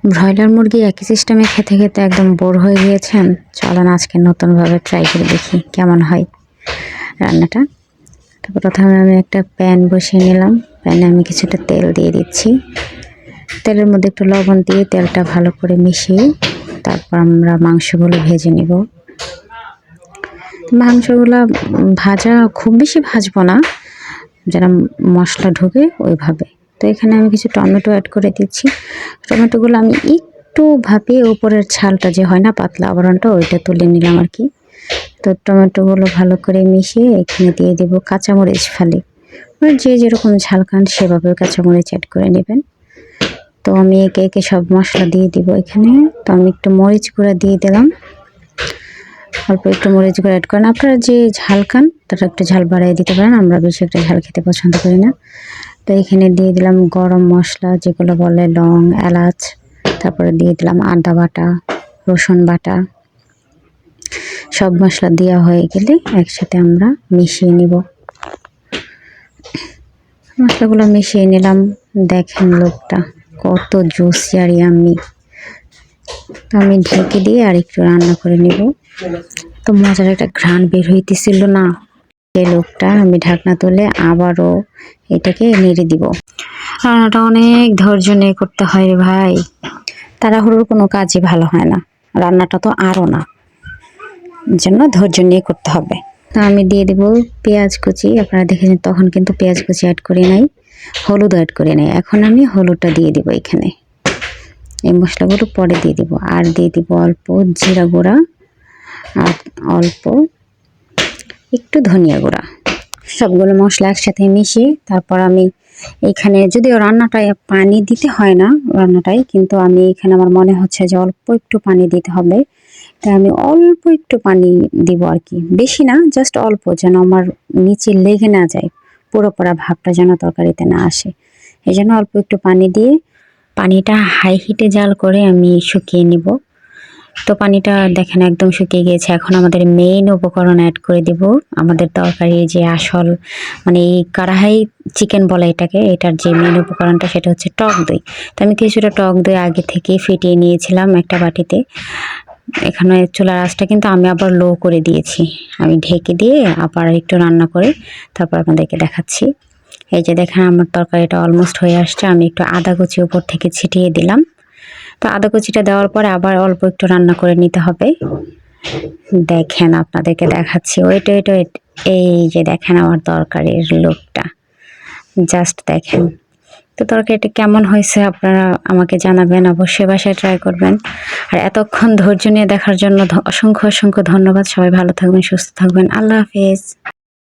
Broiler মুরগি একই সিস্টেমে খেতে খেতে একদম বোর হয়ে গিয়েছেন, চলেন আজকে নতুনভাবে ট্রাই করে দেখি কেমন হয় রান্নাটা। তো প্রথমে আমি একটা প্যান বসিয়ে নিলাম। প্যানে আমি কিছুটা তেল দিয়ে দিচ্ছি। তেলের মধ্যে একটু লবণ দিয়ে তেলটা ভালো করে মিশিয়ে তারপর আমরা মাংসগুলো ভেজে নেব। মাংসগুলো ভাজা খুব বেশি ভাজবো না, যারা মশলা ঢোকে ওইভাবে। তো এখানে আমি কিছু টমেটো অ্যাড করে দিচ্ছি। টমেটোগুলো আমি একটু ভাপিয়ে উপরের ছালটা যে হয় না পাতলা আবরণটা, ওইটা তুলে নিলাম আর কি। তো টমেটোগুলো ভালো করে মিশিয়ে এখানে দিয়ে দেবো কাঁচামরিচ ফালি। যে যেরকম ঝাল খান সেভাবে কাঁচামরিচ অ্যাড করে নেবেন। তো আমি একে একে সব মশলা দিয়ে দিব এখানে। তো আমি একটু মরিচ গুঁড়া দিয়ে দিলাম, অল্প একটু মরিচ গুঁড়া অ্যাড করেন। আপনারা যে ঝাল খান তারা একটু ঝাল বাড়িয়ে দিতে পারেন, আমরা বেশি একটা ঝাল খেতে পছন্দ করি না। তো এখানে দিয়ে দিলাম গরম মশলা যেগুলো বলে লং, এলাচ। তারপরে দিয়ে দিলাম আদা বাটা, রসুন বাটা। সব মশলা দেওয়া হয়ে গেলে একসাথে আমরা মিশিয়ে নিব। মশলাগুলো মিশিয়ে নিলাম। দেখেন লোকটা কত জুসি আর ইয়াম্মি। তো আমি ঢেকে দিয়ে আর একটু রান্না করে নিব। তো মজার একটা ঘ্রাণ বের হইতেছিল না, এই লোকটা। আমি ঢাকনা তুলে আবারও এটাকে নেড়ে দিব। রান্নাটা অনেক ধৈর্য নিয়ে করতে হয় রে ভাই, তাড়াহুড়োর কোনো কাজই ভালো হয় না, রান্নাটা তো আরও না, জন্য ধৈর্য নিয়ে করতে হবে। তো আমি দিয়ে দেব পেঁয়াজ কুচি। আপনারা দেখেছেন তখন কিন্তু পেঁয়াজ কুচি অ্যাড করে নাই, হলুদ অ্যাড করে নাই। এখন আমি হলুদটা দিয়ে দিব এখানে। এই মশলাগুলো পরে দিয়ে দিব। আর দিয়ে দিব অল্প জিরা গুঁড়া আর অল্প একটু ধনিয়া গুঁড়া। সবগুলো মশলা একসাথে মিশিয়ে তারপর আমি এইখানে, যদিও রান্নাটায় পানি দিতে হয় না রান্নাটায়, কিন্তু আমি এখানে আমার মনে হচ্ছে যে অল্প একটু পানি দিতে হবে, তাই আমি অল্প একটু পানি দিব আর কি, বেশি না, জাস্ট অল্প, যেন আমার নিচে লেগে না যায়, পুরো পোড়া ভাবটা যেন তরকারিতে না আসে। এই জন্য অল্প একটু পানি দিয়ে পানিটা হাই হিটে জাল করে আমি শুকিয়ে নিব। তো পানিটা দেখেন একদম শুকিয়ে গিয়েছে। এখন আমাদের মেইন উপকরণ অ্যাড করে দিব। আমাদের তরকারির যে আসল, মানে এই কারাহাই চিকেন বলে এটাকে, এটার যে মেইন উপকরণটা সেটা হচ্ছে টক দই। তো আমি কিছুটা টক দই আগে থেকে ফেটিয়ে নিয়েছিলাম একটা বাটিতে। এখানে চুলার আঁচটা কিন্তু আমি আবার লো করে দিয়েছি। আমি ঢেকে দিয়ে আবার একটু রান্না করে তারপর আপনাদেরকে দেখাচ্ছি। এই যে দেখেন আমার তরকারিটা অলমোস্ট হয়ে আসছে। আমি একটু আদা কুচি উপর থেকে ছিটিয়ে দিলাম। তো আদা কুচিটা দেওয়ার পরে আবার অল্প একটু রান্না করে নিতে হবে। দেখেন আপনাদেরকে দেখাচ্ছি, ওয়েট ওয়েট ওয়েট। এই যে দেখেন আমার তরকারির লুকটা, জাস্ট দেখেন। তো তরকারিটা কেমন হয়েছে আপনারা আমাকে জানাবেন, অবশ্যই বাসায় ট্রাই করবেন। আর এতক্ষণ ধৈর্য নিয়ে দেখার জন্য অসংখ্য অসংখ্য ধন্যবাদ। সবাই ভালো থাকবেন, সুস্থ থাকবেন। আল্লাহ হাফেজ।